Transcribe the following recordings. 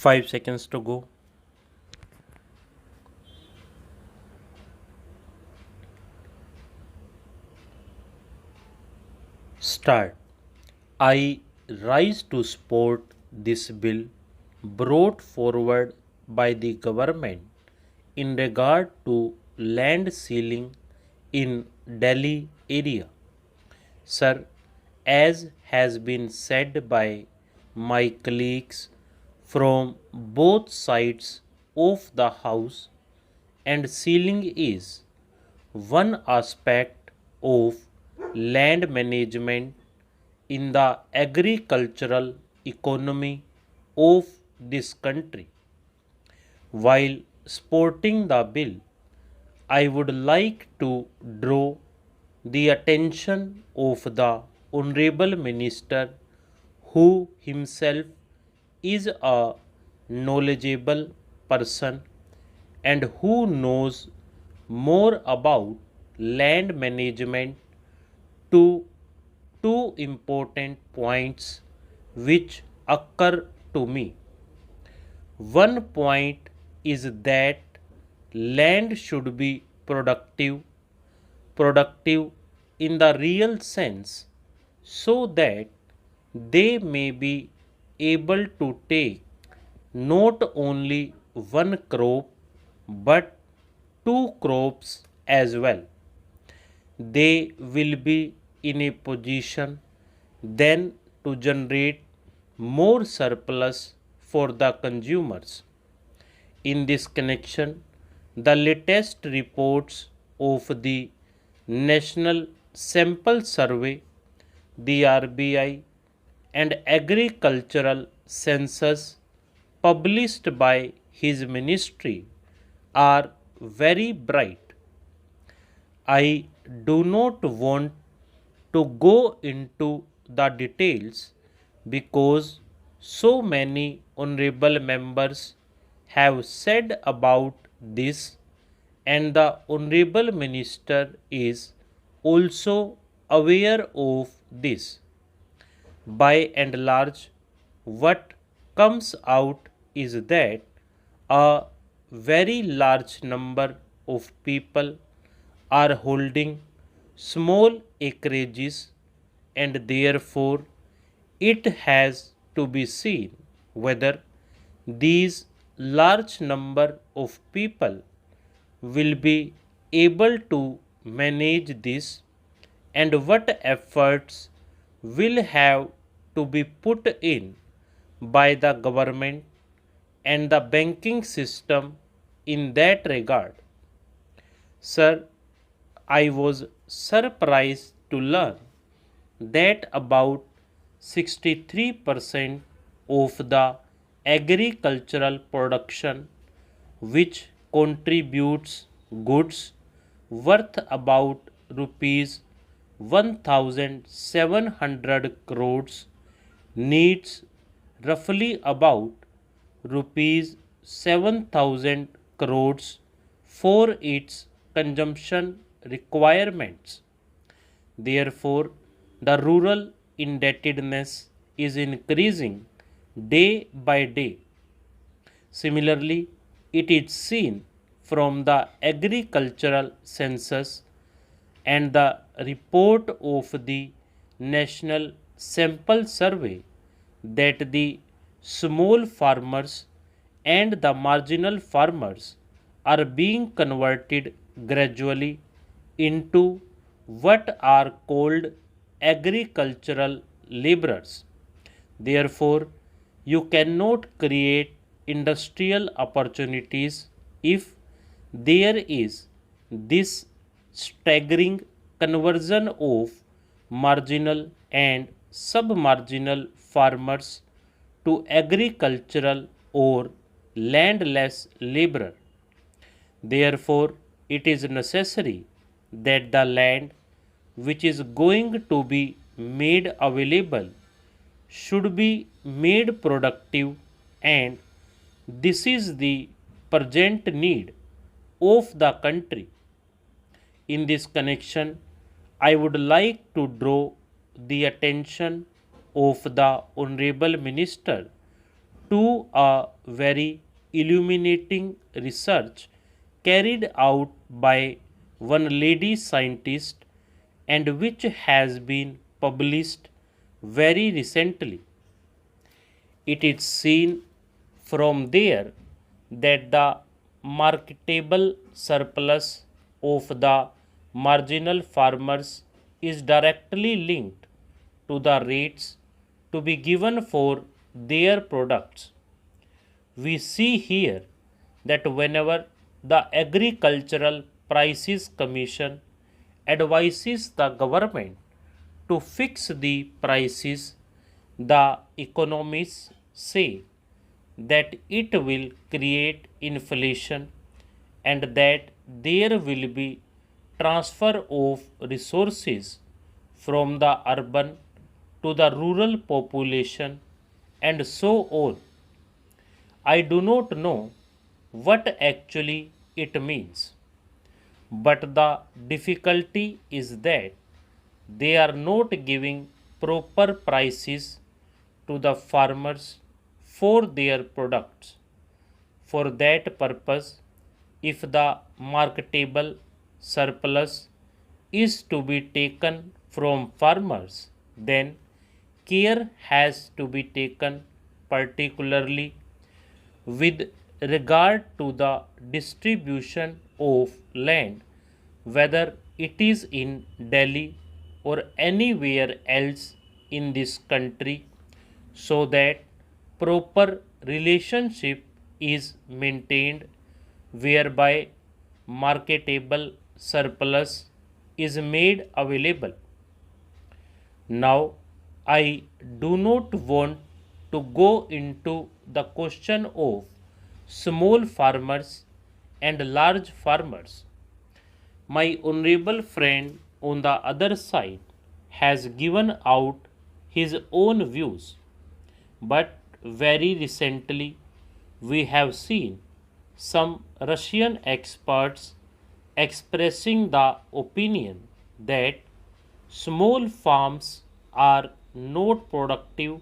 5 seconds to go. Start. I rise to support this bill brought forward by the government in regard to land ceiling in Delhi area. Sir, as has been said by my colleagues from both sides of the house, and ceiling is one aspect of land management in the agricultural economy of this country. While supporting the bill, I would like to draw the attention of the Honorable Minister, who himself is a knowledgeable person and who knows more about land management, to two important points which occur to me. One point is that land should be productive in the real sense, so that they may be able to take not only one crop but two crops as well. They will be in a position then to generate more surplus for the consumers. In this connection, the latest reports of the National Sample Survey, the RBI, and Agricultural Census published by his ministry are very bright. I do not want to go into the details because so many honorable members have said about this, and the honorable minister is also aware of this. By and large, what comes out is that a very large number of people are holding small acreages, and therefore it has to be seen whether these large number of people will be able to manage this, and what efforts will have to be put in by the government and the banking system in that regard. Sir, I was surprised to learn that about 63% of the agricultural production, which contributes goods worth about rupees 1700 crores, needs roughly about rupees 7000 crores for its consumption requirements. Therefore, the rural indebtedness is increasing day by day. Similarly, it is seen from the agricultural census and the report of the National Sample Survey that the small farmers and the marginal farmers are being converted gradually into what are called agricultural laborers. Therefore, you cannot create industrial opportunities if there is this staggering conversion of marginal and sub-marginal farmers to agricultural or landless laborer. Therefore, it is necessary that the land which is going to be made available should be made productive, and this is the present need of the country. In this connection, I would like to draw the attention of the Honorable Minister to a very illuminating research carried out by one lady scientist and which has been published very recently. It is seen from there that the marketable surplus of the marginal farmers is directly linked to the rates to be given for their products. We see here that whenever the Agricultural Prices Commission advises the government to fix the prices, the economists say that it will create inflation and that there will be transfer of resources from the urban to the rural population and so on. I do not know what actually it means, but the difficulty is that they are not giving proper prices to the farmers for their products. For that purpose, if the marketable surplus is to be taken from farmers, then care has to be taken particularly with regard to the distribution of land, whether it is in Delhi or anywhere else in this country, so that proper relationship is maintained whereby marketable surplus is made available. Now, I do not want to go into the question of small farmers and large farmers. My honorable friend on the other side has given out his own views, but very recently we have seen some Russian experts expressing the opinion that small farms are not productive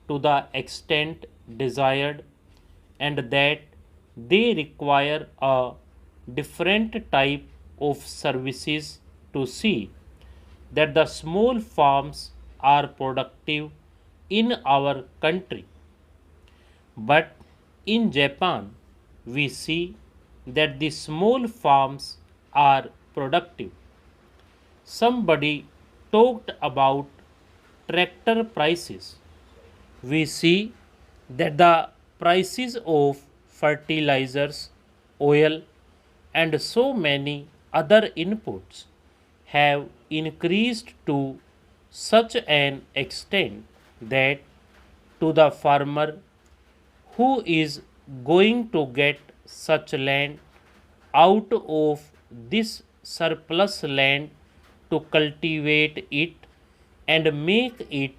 to the extent desired and that they require a different type of services to see that the small farms are productive in our country. But in Japan, we see that the small farms are productive. Somebody talked about tractor prices. We see that the prices of fertilizers, oil, and so many other inputs have increased to such an extent that to the farmer who is going to get such land out of this surplus land to cultivate it and make it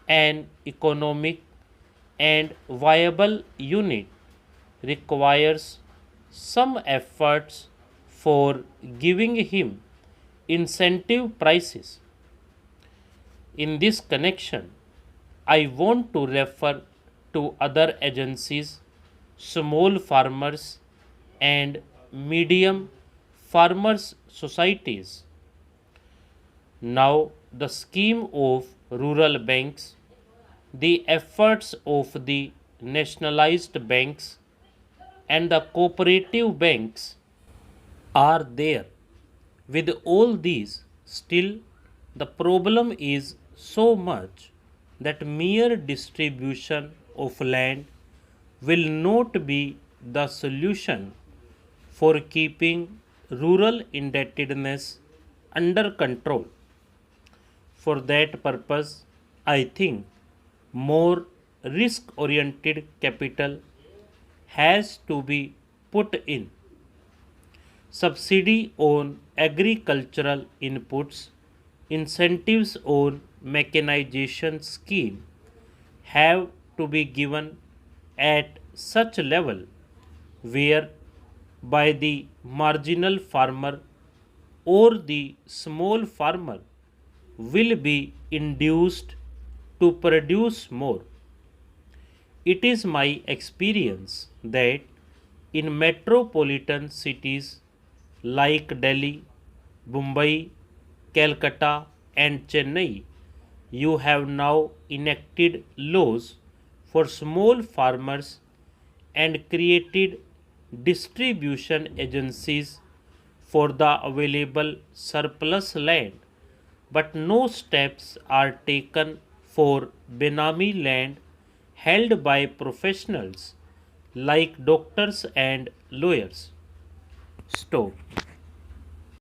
an economic and viable unit requires some efforts for giving him incentive prices. In this connection, I want to refer to other agencies, small farmers and medium farmers societies. Now, the scheme of rural banks, the efforts of the nationalized banks and the cooperative banks are there. With all these, still the problem is so much that mere distribution of land will not be the solution for keeping rural indebtedness under control. For that purpose, I think more risk oriented capital has to be put in. Subsidy on agricultural inputs, incentives on mechanization scheme have to be given at such level where by the marginal farmer or the small farmer will be induced to produce more. It is my experience that in metropolitan cities like Delhi, Mumbai, Calcutta, and Chennai, you have now enacted laws for small farmers and created distribution agencies for the available surplus land, but no steps are taken for Benami land held by professionals like doctors and lawyers. Stop.